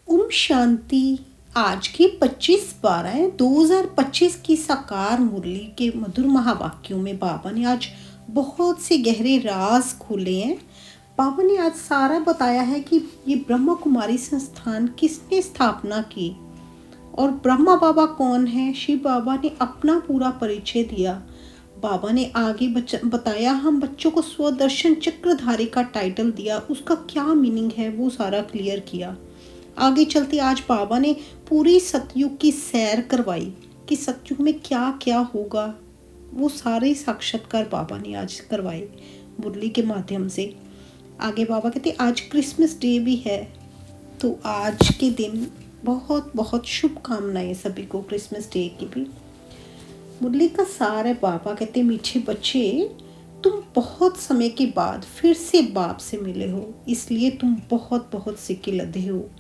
ओम शांति। आज की 25/12/2025 की साकार मुरली के मधुर महावाक्यों में बाबा ने आज बहुत से गहरे राज खोले हैं। बाबा ने आज सारा बताया है कि ये ब्रह्मा कुमारी संस्थान किसने स्थापना की और ब्रह्मा बाबा कौन है। शिव बाबा ने अपना पूरा परिचय दिया। बाबा ने आगे बताया, हम बच्चों को स्वदर्शन चक्रधारी का टाइटल दिया, उसका क्या मीनिंग है वो सारा क्लियर किया। आगे चलते आज बाबा ने पूरी सतयुग की सैर करवाई कि सतयुग में क्या क्या होगा। वो सारे साक्षात्कार बाबा ने आज करवाए मुरली के माध्यम से। आगे बाबा कहते आज क्रिसमस डे भी है, तो आज के दिन बहुत बहुत शुभकामनाएं सभी को क्रिसमस डे की भी। मुरली का सार है, बाबा कहते मीठे बच्चे, तुम बहुत समय के बाद फिर से बाप से मिले हो, इसलिए तुम बहुत बहुत सिक्के लदे हो।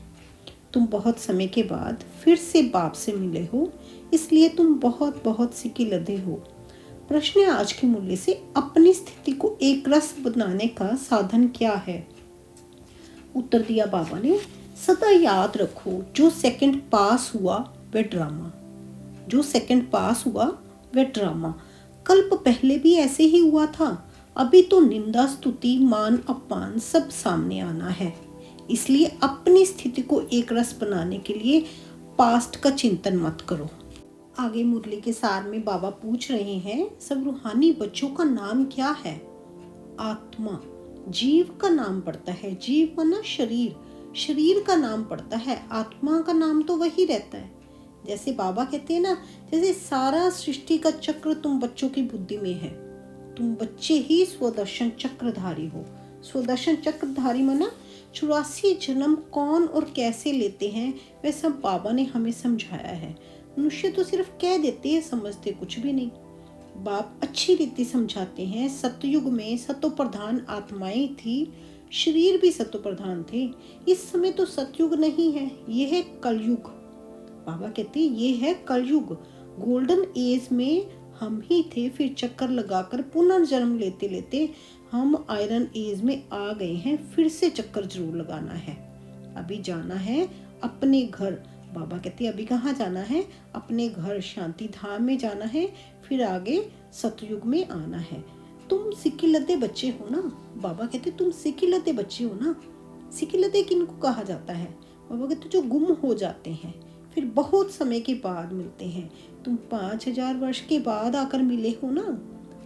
तुम बहुत समय के बाद फिर से बाप से मिले हो, इसलिए तुम बहुत बहुत सिक्के लदे हो। प्रश्न है आज की मुरली से, अपनी स्थिति को एक रस बनाने का साधन क्या है। उत्तर दिया बाबा ने, सदा याद रखो जो सेकंड पास हुआ वह ड्रामा, जो सेकंड पास हुआ वह ड्रामा। कल्प पहले भी ऐसे ही हुआ था। अभी तो निंदा स्तुति मान अपमान सब सामने आना है, इसलिए अपनी स्थिति को एक रस बनाने के लिए पास्ट का चिंतन मत करो। आगे मुरली के सार में बाबा पूछ रहे हैं, सब रूहानी बच्चों का नाम क्या है। आत्मा, जीव का नाम पड़ता है। जीव माना शरीर, शरीर का नाम पड़ता है, आत्मा का नाम तो वही रहता है। जैसे बाबा कहते हैं ना, जैसे सारा सृष्टि का चक्र तुम बच्चों की बुद्धि में है, तुम बच्चे ही स्वदर्शन चक्रधारी हो। स्वदर्शन चक्रधारी माना 84 जन्म कौन और कैसे लेते हैं वह सब बाबा ने हमें समझाया है। मनुष्य तो सिर्फ कह देते हैं, समझते कुछ भी नहीं। बाप अच्छी रीति समझाते हैं। सतयुग में सतो प्रधान आत्माएं थी, शरीर भी सतो प्रधान थे। इस समय तो सतयुग नहीं है, ये है कलयुग। बाबा कहते ये है कलयुग। गोल्डन एज में हम ही थे, फिर चक्कर लगाकर पुनर्जन्म लेते लेते हम आयरन एज में आ गए हैं। फिर से चक्कर जरूर लगाना है। अभी जाना है अपने घर। बाबा कहते अभी कहाँ जाना है, अपने घर शांति धाम में जाना है, फिर आगे सतयुग में आना है। तुम सिक्के लदे बच्चे हो ना। बाबा कहते तुम सिक्के लदे बच्चे हो ना। सिक्के लदे किनको कहा जाता है। बाबा कहते जो गुम हो जाते हैं, फिर बहुत समय के बाद मिलते हैं। तुम 5000 वर्ष के बाद आकर मिले हो ना।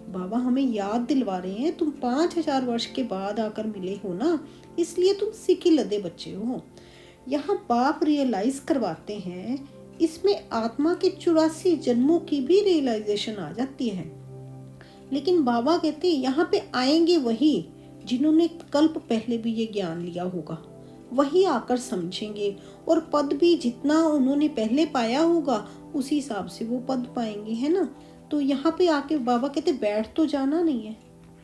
बाबा हमें याद दिलवा रहे हैं, तुम 5000 वर्ष के बाद आकर मिले हो ना, इसलिए तुम सिक्के लदे बच्चे हो। यहाँ बाप रियलाइज करवाते हैं, इसमें आत्मा के 84 जन्मों की भी रियलाइजेशन आ जाती है। लेकिन बाबा कहते हैं यहाँ पे आएंगे वही जिन्होंने कल्प पहले भी ये ज्ञान लिया होगा, वही आकर समझेंगे, और पद भी जितना उन्होंने पहले पाया होगा उसी हिसाब से वो पद पाएंगे, है ना। तो यहाँ पे आके बाबा कहते बैठ तो जाना नहीं है,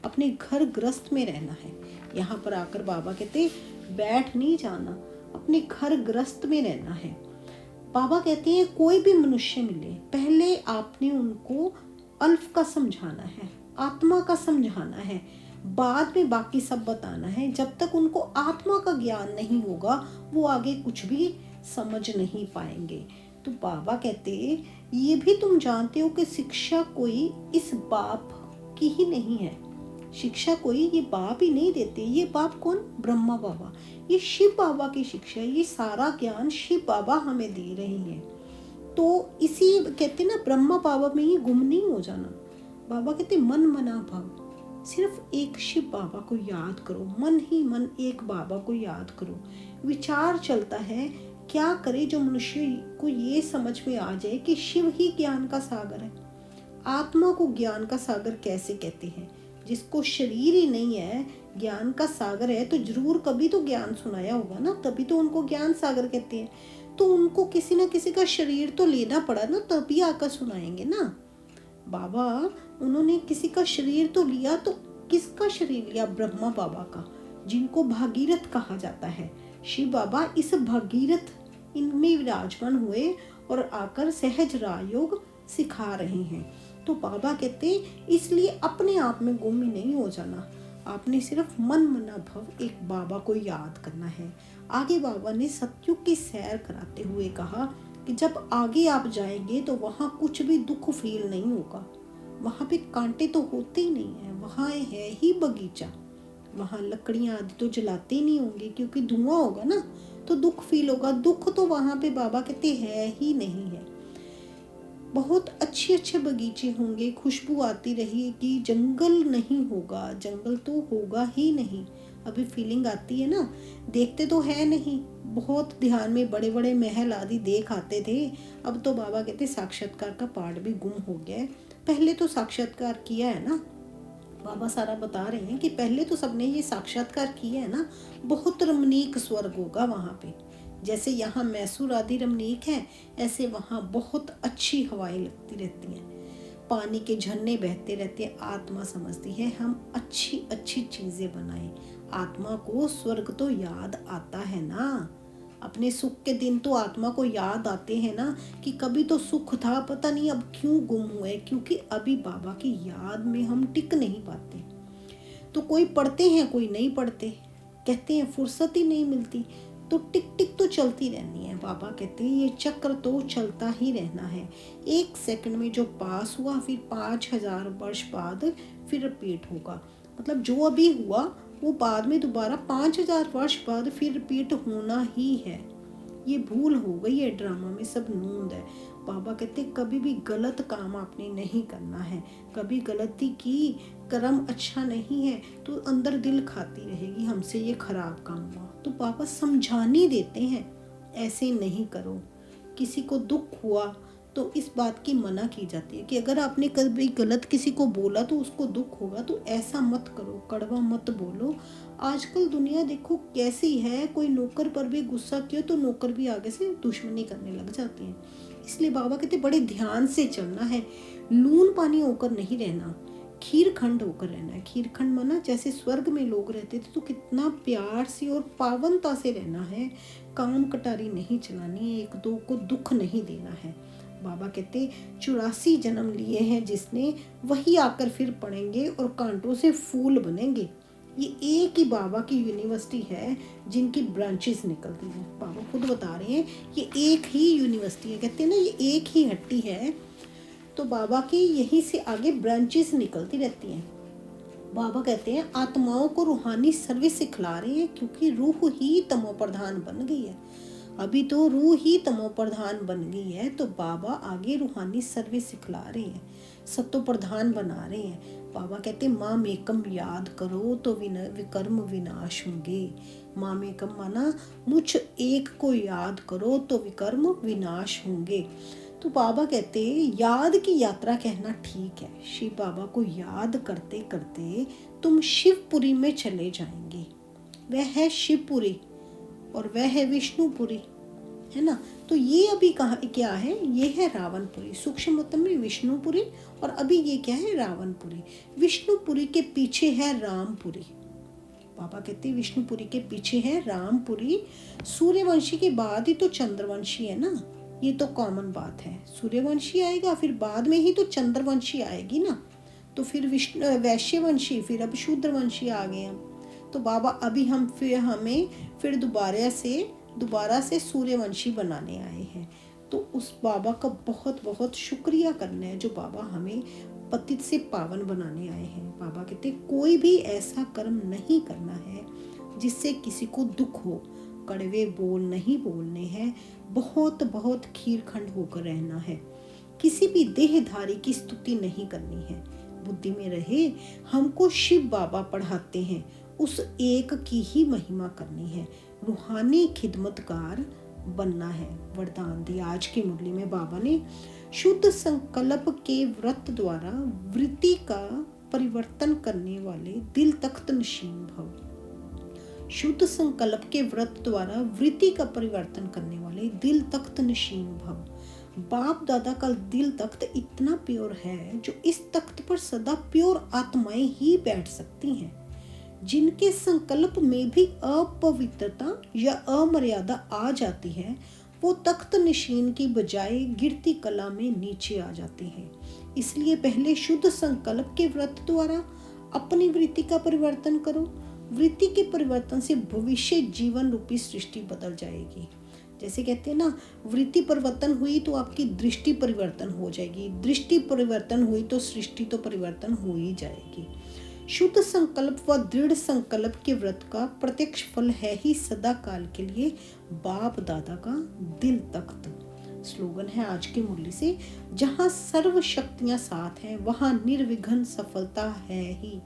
अपने घर गृहस्थ में रहना है। यहाँ पर आकर बाबा कहते बैठ नहीं जाना, अपने घर गृहस्थ में रहना है। बाबा कहते हैं कोई भी मनुष्य मिले, पहले आपने उनको अल्फ का समझाना है, आत्मा का समझाना है, बाद में बाकी सब बताना है। जब तक उनको आत्मा का ज्ञान नहीं होगा वो आगे कुछ भी समझ नहीं पाएंगे। तो बाबा कहते ये भी तुम जानते हो कि शिक्षा कोई इस बाप की ही नहीं है। शिक्षा कोई ये बाप ही नहीं देते। ये बाप कौन, ब्रह्मा बाबा। ये शिव बाबा की शिक्षा है। ये सारा ज्ञान शिव बाबा हमें दे रहे हैं। तो इसी कहते ना, ब्रह्मा बाबा में ही गुम नहीं हो जाना। बाबा कहते मन मना भाव, सिर्फ एक शिव बाबा को याद करो, मन ही मन एक बाबा को याद करो। विचार चलता है क्या करे जो मनुष्य को ये समझ में आ जाए कि शिव ही ज्ञान का सागर है। आत्मा को ज्ञान का सागर कैसे कहते हैं, जिसको शरीर ही नहीं है ज्ञान का सागर है, तो जरूर कभी तो ज्ञान सुनाया होगा ना, तभी तो उनको ज्ञान सागर कहते हैं। तो उनको किसी ना किसी का शरीर तो लेना पड़ा ना, तभी आकर सुनाएंगे ना। बाबा उन्होंने किसी का शरीर तो लिया, तो किसका शरीर लिया, ब्रह्मा बाबा का, जिनको भागीरथ कहा जाता है। शिव बाबा इस भागीरथ इनमें विराजमान हुए और आकर सहज राजयोग सिखा रहे हैं। तो बाबा कहते इसलिए अपने आप में गुम ही नहीं हो जाना, आपने सिर्फ मन मना भव एक बाबा को याद करना है। आगे बाबा ने सतयुग की सैर कराते हुए कहा कि जब आगे आप जाएंगे तो वहाँ कुछ भी दुख फील नहीं होगा। वहाँ पे कांटे तो होते ही नहीं है, वहाँ है ही बगीचा। वहाँ लकड़ियाँ आदि तो जलाते ही नहीं होंगे, क्योंकि धुआं होगा ना तो दुख फील होगा। दुख तो वहाँ पे बाबा कहते है ही नहीं है। बहुत अच्छे अच्छे बगीचे होंगे, खुशबू आती रहेगी, जंगल नहीं होगा। जंगल तो होगा ही नहीं। अभी फीलिंग आती है ना, देखते तो है नहीं, बहुत ध्यान में बड़े बड़े महल आदि देख आते थे। अब तो बाबा कहते साक्षात्कार का पार्ट भी गुम हो गया है। पहले तो साक्षात्कार किया है ना, बाबा सारा बता रहे हैं कि पहले तो सबने ये साक्षात्कार किया है ना। बहुत रमणीक स्वर्ग होगा वहाँ पे। जैसे यहाँ मैसूर आदि रमणीक है, ऐसे वहाँ बहुत अच्छी हवाएं लगती रहती हैं, पानी के झरने बहते रहते हैं। आत्मा समझती है हम अच्छी अच्छी चीजें बनाएं। आत्मा को स्वर्ग तो याद आता है ना। अपने सुख के दिन तो आत्मा को याद आते हैं ना कि कभी तो सुख था, पता नहीं अब क्यों गुम हुए, क्योंकि अभी बाबा की याद में हम टिक नहीं पाते। तो कोई पढ़ते हैं, कोई नहीं पढ़ते, कहते हैं फुर्सत ही नहीं मिलती। तो टिक टिक तो चलती रहनी है। बाबा कहते हैं ये चक्र तो चलता ही रहना है। एक सेकंड में जो पास हुआ फिर 5000 वर्ष बाद फिर रिपीट होगा। मतलब जो अभी हुआ वो बाद में दोबारा 5000 वर्ष बाद फिर रिपीट होना ही है। ये भूल हो गई है, ड्रामा में सब नूंद है। बाबा कहते कभी भी गलत काम आपने नहीं करना है। कभी गलती की, कर्म अच्छा नहीं है तो अंदर दिल खाती रहेगी हमसे ये खराब काम हुआ। तो बाबा समझाने देते हैं, ऐसे नहीं करो। किसी को दुख हुआ तो इस बात की मना की जाती है कि अगर आपने कभी गलत किसी को बोला तो उसको दुख होगा, तो ऐसा मत करो, कड़वा मत बोलो। आजकल दुनिया देखो कैसी है, कोई नौकर पर भी गुस्सा किया तो नौकर भी आगे से दुश्मनी करने लग जाते हैं। इसलिए बाबा कहते बड़े ध्यान से चलना है, लून पानी होकर नहीं रहना, खीर खंड होकर रहना है। खीर खंड माना जैसे स्वर्ग में लोग रहते थे तो कितना प्यार से और पावनता से रहना है। काम कटारी नहीं चलानी है, एक दो को दुख नहीं देना है। बाबा कहते 84 जन्म लिए हैं जिसने, वही आकर फिर पढ़ेंगे और कांटों से फूल बनेंगे। ये एक ही बाबा की यूनिवर्सिटी है जिनकी ब्रांचेस निकलती हैं। बाबा खुद बता रहे हैं ये एक ही यूनिवर्सिटी है, कहते हैं ना ये एक ही हट्टी है। तो बाबा की यहीं से आगे ब्रांचेस निकलती रहती हैं। बाबा कहते हैं आत्माओं को रूहानी सर्विस सिखला रहे हैं, क्योंकि रूह ही तमो प्रधान बन गई है। अभी तो रूह ही तमो प्रधान बन गई है, तो बाबा आगे रूहानी सर्विस सिखला रहे हैं, सत्तो प्रधान बना रहे हैं। बाबा कहते हैं माम एकम याद करो तो विकर्म विनाश होंगे। माम एकम माना मुझ एक को याद करो तो विकर्म विनाश होंगे। तो बाबा कहते याद की यात्रा कहना ठीक है। शिव बाबा को याद करते करते तुम शिवपुरी में चले जाएंगे। वह है शिवपुरी और वह है विष्णुपुरी, है ना। तो ये अभी कहा क्या है, ये है रावणपुरी। सूक्ष्म मतलब में विष्णुपुरी और अभी ये क्या है, रावणपुरी। विष्णुपुरी के पीछे है रामपुरी। बाबा कहते विष्णुपुरी के पीछे है रामपुरी। सूर्यवंशी के बाद ही तो चंद्रवंशी है ना, ये तो कॉमन बात है। सूर्यवंशी आएगा फिर बाद में ही तो चंद्रवंशी आएगी ना। तो फिर वैश्यवंशी, फिर अब शूद्रवंशी आ गए हम। तो बाबा अभी हमें फिर दोबारा से सूर्यवंशी बनाने आए हैं। तो उस बाबा का बहुत बहुत शुक्रिया करना है जो बाबा हमें पतित से पावन बनाने आए हैं। बाबा कहते कोई भी ऐसा कर्म नहीं करना है जिससे किसी को दुख हो। कड़वे बोल नहीं बोलने हैं, बहुत बहुत खीरखंड होकर रहना है। किसी भी देहधारी की स्तुति नहीं करनी है। बुद्धि में रहे हमको शिव बाबा पढ़ाते हैं, उस एक की ही महिमा करनी है। रूहानी खिदमतगार बनना है। वरदान दिया आज की मुरली में बाबा ने, शुद्ध संकल्प के व्रत द्वारा वृत्ति का परिवर्तन करने वाले दिल तख्त नशीन भव। शुद्ध संकल्प के व्रत द्वारा वृत्ति का परिवर्तन करने वाले दिल तख्त नशीन भव। बाप दादा का दिल तख्त इतना प्योर है जो इस तख्त पर सदा प्योर आत्माएं ही बैठ सकती हैं। जिनके संकल्प में भी अपवित्रता या अमर्यादा आ जाती है वो तख्त नशीन की बजाय गिरती कला में नीचे आ जाते हैं। इसलिए पहले शुद्ध संकल्प के व्रत द्वारा अपनी वृत्ति का परिवर्तन करो, वृत्ति के परिवर्तन से भविष्य जीवन रूपी सृष्टि बदल जाएगी। जैसे कहते हैं ना, वृत्ति परिवर्तन हुई तो आपकी दृष्टि परिवर्तन हो जाएगी, दृष्टि परिवर्तन हुई तो सृष्टि तो परिवर्तन हो ही जाएगी। शुद्ध संकल्प व दृढ़ संकल्प के व्रत का प्रत्यक्ष फल है ही सदा काल के लिए बाप दादा का दिल तख्त। स्लोगन है आज के मुरली से, जहाँ सर्व शक्तियाँ साथ हैं वहाँ निर्विघ्न सफलता है ही।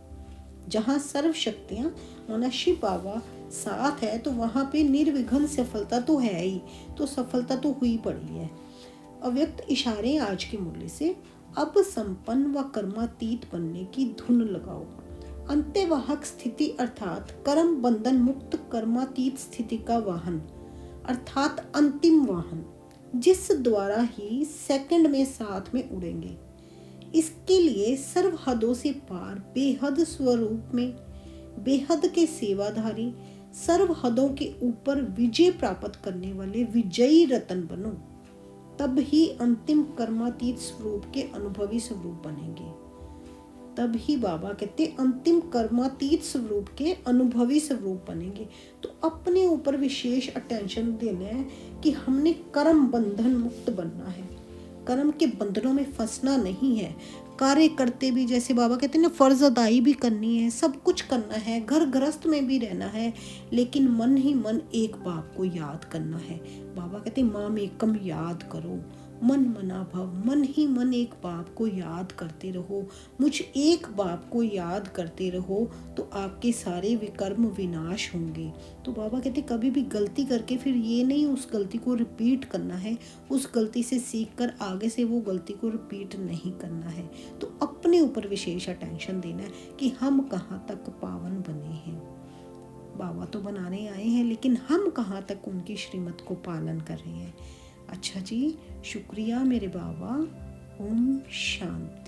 जहाँ सर्व शक्तियाँ माना शिव बाबा साथ है तो वहाँ पे निर्विघ्न सफलता तो है ही, तो सफलता तो हुई पड़ी है। अव्यक्त इशारे आज के मुरली से, अब संपन्न व कर्मातीत बनने की धुन लगाओ। अंत्यवाहक स्थिति अर्थात कर्म बंधन मुक्त कर्मातीत स्थिति का वाहन अर्थात अंतिम वाहन, जिस द्वारा ही सेकंड में साथ में उड़ेंगे। इसके लिए सर्व हदों से पार बेहद स्वरूप में बेहद के सेवाधारी, सर्व हदों के ऊपर विजय प्राप्त करने वाले विजयी रतन बनो, तब ही अंतिम कर्मातीत स्वरूप के अनुभवी स्वरूप बनेंगे। तब ही बाबा कहते अंतिम कर्मातीत स्वरूप के अनुभवी स्वरूप बनेंगे। तो अपने ऊपर विशेष अटेंशन देना है कि हमने कर्म बंधन मुक्त बनना है, कर्म के बंधनों में फंसना नहीं है। कार्य करते भी जैसे बाबा कहते हैं ना, फर्ज अदाई भी करनी है, सब कुछ करना है, घर गृहस्थ में भी रहना है, लेकिन मन ही मन एक बाप को याद करना है। बाबा कहते हैं माम एकम याद करो, मन मना भव, मन ही मन एक बाप को याद करते रहो, मुझ एक बाप को याद करते रहो तो आपके सारे विकर्म विनाश होंगे। तो बाबा कहते कभी भी गलती करके फिर ये नहीं उस गलती को रिपीट करना है, उस गलती से सीख कर आगे से वो गलती को रिपीट नहीं करना है। तो अपने ऊपर विशेष अटेंशन देना है कि हम कहाँ तक पावन बने हैं। बाबा तो बनाने आए हैं, लेकिन हम कहाँ तक उनकी श्रीमत को पालन कर रहे हैं। अच्छा जी, शुक्रिया मेरे बाबा। ओम शांति।